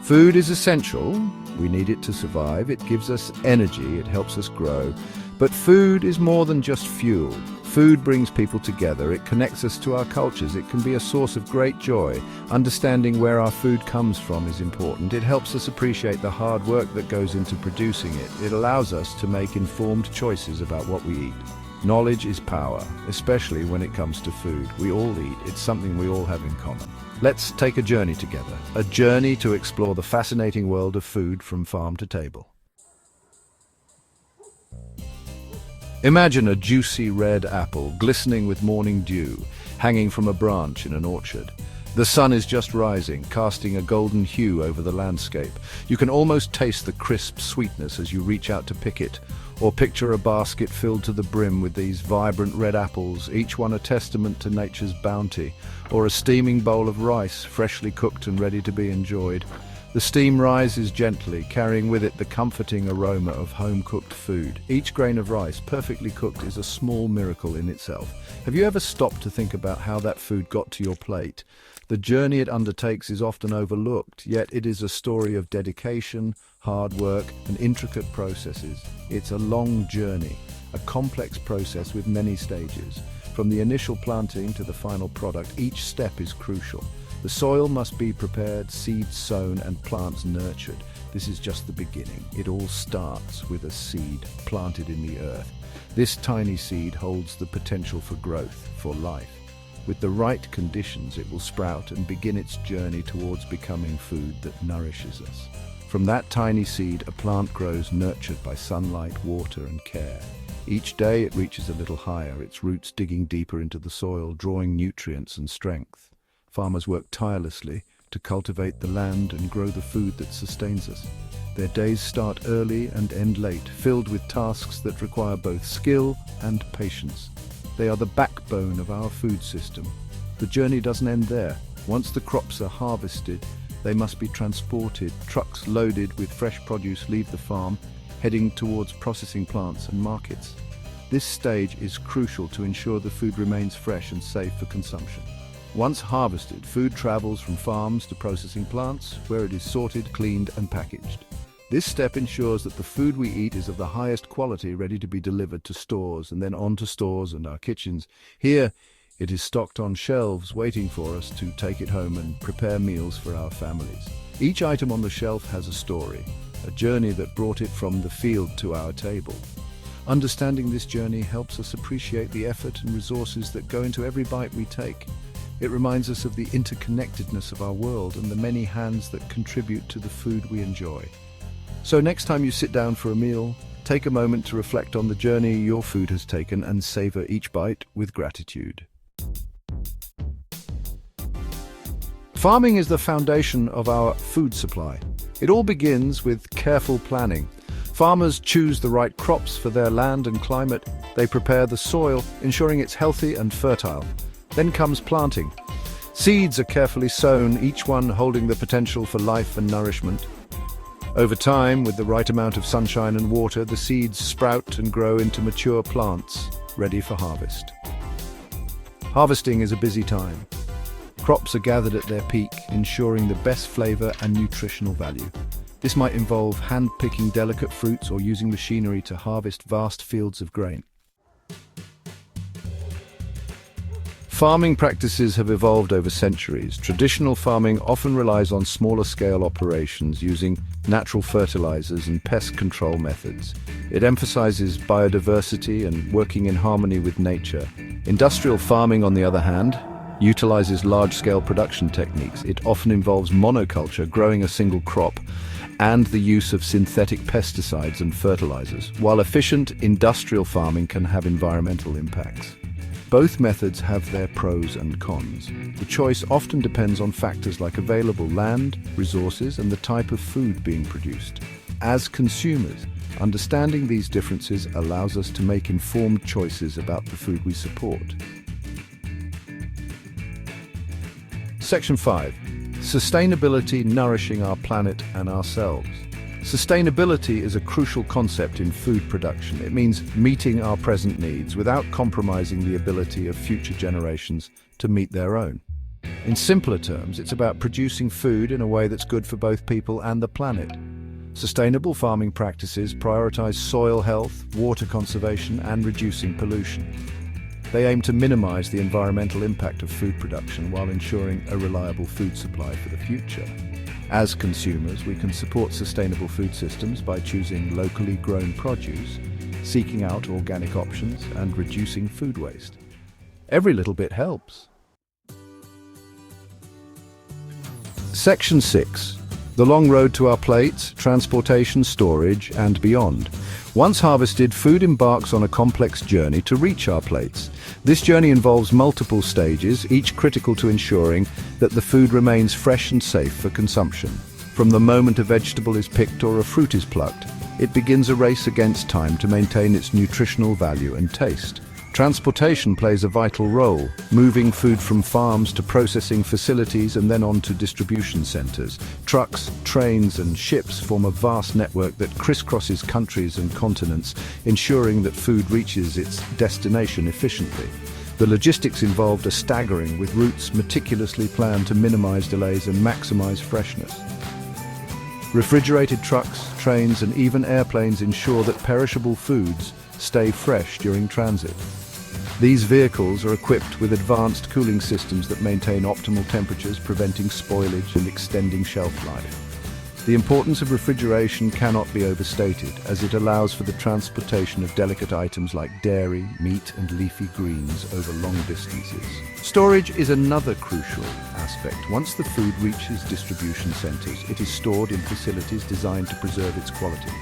Food is essential. We need it to survive. It gives us energy. It helps us grow. But food is more than just fuel. Food brings people together. It connects us to our cultures. It can be a source of great joy. Understanding where our food comes from is important. It helps us appreciate the hard work that goes into producing it. It allows us to make informed choices about what we eat. Knowledge is power, especially when it comes to food. We all eat. It's something we all have in common. Let's take a journey together. A journey to explore the fascinating world of food from farm to table. Imagine a juicy red apple glistening with morning dew, hanging from a branch in an orchard. The sun is just rising, casting a golden hue over the landscape. You can almost taste the crisp sweetness as you reach out to pick it. Or picture a basket filled to the brim with these vibrant red apples, each one a testament to nature's bounty. Or a steaming bowl of rice, freshly cooked and ready to be enjoyed. The steam rises gently, carrying with it the comforting aroma of home-cooked food. Each grain of rice, perfectly cooked, is a small miracle in itself. Have you ever stopped to think about how that food got to your plate? The journey it undertakes is often overlooked, yet it is a story of dedication, hard work, and intricate processes. It's a long journey, a complex process with many stages. From the initial planting to the final product, each step is crucial. The soil must be prepared, seeds sown, and plants nurtured. This is just the beginning. It all starts with a seed planted in the earth. This tiny seed holds the potential for growth, for life. With the right conditions, it will sprout and begin its journey towards becoming food that nourishes us. From that tiny seed, a plant grows nurtured by sunlight, water, and care. Each day it reaches a little higher, its roots digging deeper into the soil, drawing nutrients and strength. Farmers work tirelessly to cultivate the land and grow the food that sustains us. Their days start early and end late, filled with tasks that require both skill and patience. They are the backbone of our food system. The journey doesn't end there. Once the crops are harvested, they must be transported. Trucks loaded with fresh produce leave the farm, heading towards processing plants and markets. This stage is crucial to ensure the food remains fresh and safe for consumption. Once harvested, food travels from farms to processing plants, where it is sorted, cleaned, and packaged. This step ensures that the food we eat is of the highest quality, ready to be delivered to stores and then on to stores and our kitchens. Here, it is stocked on shelves, waiting for us to take it home and prepare meals for our families. Each item on the shelf has a story, a journey that brought it from the field to our table. Understanding this journey helps us appreciate the effort and resources that go into every bite we take. It reminds us of the interconnectedness of our world and the many hands that contribute to the food we enjoy. So next time you sit down for a meal, take a moment to reflect on the journey your food has taken and savor each bite with gratitude. Farming is the foundation of our food supply. It all begins with careful planning. Farmers choose the right crops for their land and climate. They prepare the soil, ensuring it's healthy and fertile. Then comes planting. Seeds are carefully sown, each one holding the potential for life and nourishment. Over time, with the right amount of sunshine and water, the seeds sprout and grow into mature plants, ready for harvest. Harvesting is a busy time. Crops are gathered at their peak, ensuring the best flavor and nutritional value. This might involve hand-picking delicate fruits or using machinery to harvest vast fields of grain. Farming practices have evolved over centuries. Traditional farming often relies on smaller-scale operations using natural fertilizers and pest control methods. It emphasizes biodiversity and working in harmony with nature. Industrial farming, on the other hand, utilizes large-scale production techniques. It often involves monoculture, growing a single crop, and the use of synthetic pesticides and fertilizers. While efficient, industrial farming can have environmental impacts. Both methods have their pros and cons. The choice often depends on factors like available land, resources, and the type of food being produced. As consumers, understanding these differences allows us to make informed choices about the food we support. Section 5. Sustainability nourishing our planet and ourselves. Sustainability is a crucial concept in food production. It means meeting our present needs without compromising the ability of future generations to meet their own. In simpler terms, it's about producing food in a way that's good for both people and the planet. Sustainable farming practices prioritize soil health, water conservation, and reducing pollution. They aim to minimize the environmental impact of food production while ensuring a reliable food supply for the future. As consumers, we can support sustainable food systems by choosing locally grown produce, seeking out organic options, and reducing food waste. Every little bit helps. Section 6. The long road to our plates, transportation, storage, and beyond. Once harvested, food embarks on a complex journey to reach our plates. This journey involves multiple stages, each critical to ensuring that the food remains fresh and safe for consumption. From the moment a vegetable is picked or a fruit is plucked, it begins a race against time to maintain its nutritional value and taste. Transportation plays a vital role, moving food from farms to processing facilities and then on to distribution centers. Trucks, trains, and ships form a vast network that crisscrosses countries and continents, ensuring that food reaches its destination efficiently. The logistics involved are staggering, with routes meticulously planned to minimize delays and maximize freshness. Refrigerated trucks, trains, and even airplanes ensure that perishable foods stay fresh during transit. These vehicles are equipped with advanced cooling systems that maintain optimal temperatures, preventing spoilage and extending shelf life. The importance of refrigeration cannot be overstated, as it allows for the transportation of delicate items like dairy, meat, and leafy greens over long distances. Storage is another crucial aspect. Once the food reaches distribution centers, it is stored in facilities designed to preserve its quality.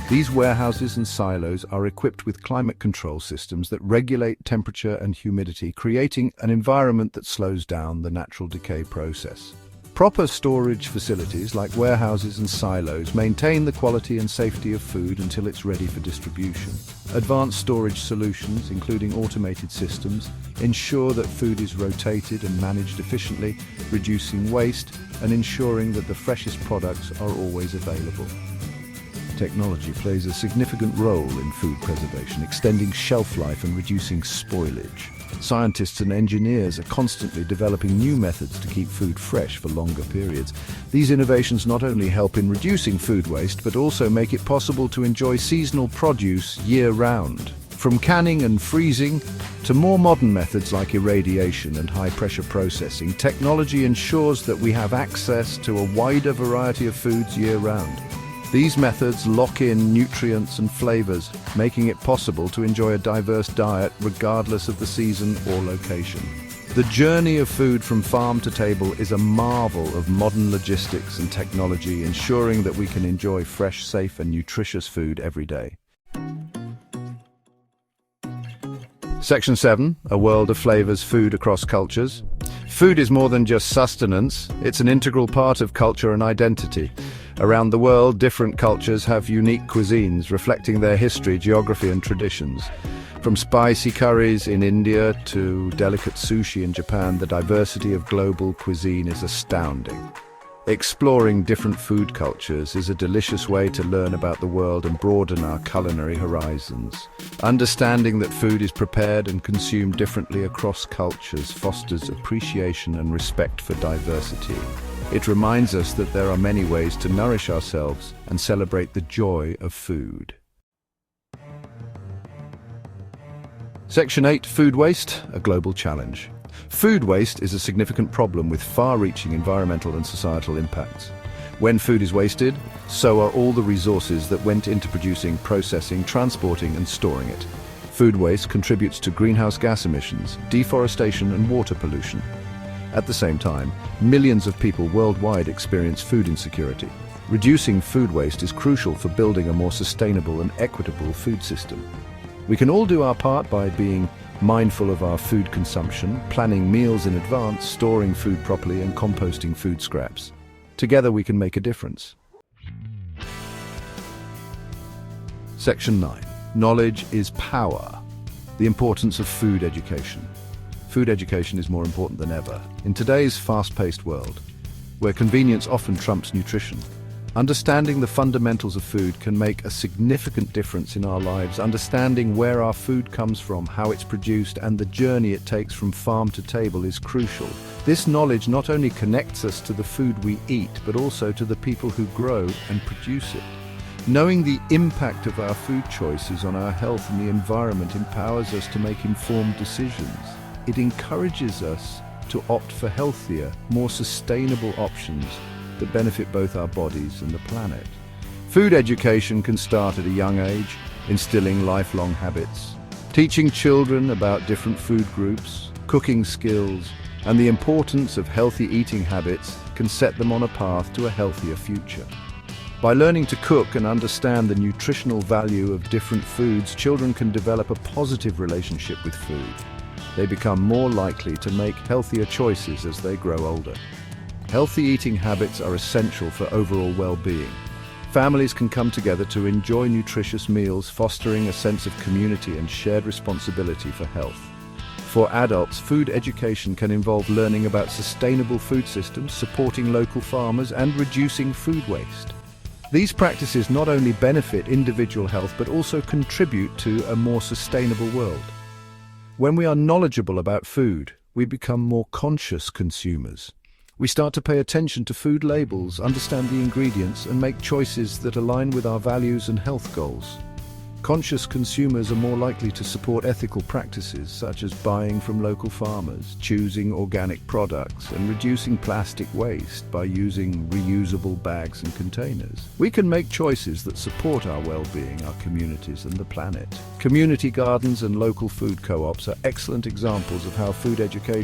These warehouses and silos are equipped with climate control systems that regulate temperature and humidity, creating an environment that slows down the natural decay process. Proper storage facilities like warehouses and silos maintain the quality and safety of food until it's ready for distribution. Advanced storage solutions, including automated systems, ensure that food is rotated and managed efficiently, reducing waste and ensuring that the freshest products are always available. Technology plays a significant role in food preservation, extending shelf life and reducing spoilage. Scientists and engineers are constantly developing new methods to keep food fresh for longer periods. These innovations not only help in reducing food waste, but also make it possible to enjoy seasonal produce year-round. From canning and freezing to more modern methods like irradiation and high-pressure processing, technology ensures that we have access to a wider variety of foods year-round. These methods lock in nutrients and flavors, making it possible to enjoy a diverse diet regardless of the season or location. The journey of food from farm to table is a marvel of modern logistics and technology, ensuring that we can enjoy fresh, safe, and nutritious food every day. Section 7, a world of flavors, food across cultures. Food is more than just sustenance, it's an integral part of culture and identity. Around the world, different cultures have unique cuisines reflecting their history, geography, and traditions. From spicy curries in India to delicate sushi in Japan, the diversity of global cuisine is astounding. Exploring different food cultures is a delicious way to learn about the world and broaden our culinary horizons. Understanding that food is prepared and consumed differently across cultures fosters appreciation and respect for diversity. It reminds us that there are many ways to nourish ourselves and celebrate the joy of food. Section 8, food waste, a global challenge. Food waste is a significant problem with far-reaching environmental and societal impacts. When food is wasted, so are all the resources that went into producing, processing, transporting, and storing it. Food waste contributes to greenhouse gas emissions, deforestation, and water pollution. At the same time, millions of people worldwide experience food insecurity. Reducing food waste is crucial for building a more sustainable and equitable food system. We can all do our part by being mindful of our food consumption, planning meals in advance, storing food properly, and composting food scraps. Together we can make a difference. Section 9. Knowledge is power. The importance of food education. Food education is more important than ever. In today's fast-paced world, where convenience often trumps nutrition, Understanding the fundamentals of food can make a significant difference in our lives. Understanding where our food comes from, how it's produced, and the journey it takes from farm to table is crucial. This knowledge not only connects us to the food we eat, but also to the people who grow and produce it. Knowing the impact of our food choices on our health and the environment empowers us to make informed decisions. It encourages us to opt for healthier, more sustainable options that benefit both our bodies and the planet. Food education can start at a young age, instilling lifelong habits. Teaching children about different food groups, cooking skills, and the importance of healthy eating habits can set them on a path to a healthier future. By learning to cook and understand the nutritional value of different foods, children can develop a positive relationship with food. They become more likely to make healthier choices as they grow older. Healthy eating habits are essential for overall well-being. Families can come together to enjoy nutritious meals, fostering a sense of community and shared responsibility for health. For adults, food education can involve learning about sustainable food systems, supporting local farmers, and reducing food waste. These practices not only benefit individual health, but also contribute to a more sustainable world. When we are knowledgeable about food, we become more conscious consumers. We start to pay attention to food labels, understand the ingredients, and make choices that align with our values and health goals. Conscious consumers are more likely to support ethical practices such as buying from local farmers, choosing organic products, and reducing plastic waste by using reusable bags and containers. We can make choices that support our well-being, our communities, and the planet. Community gardens and local food co-ops are excellent examples of how food education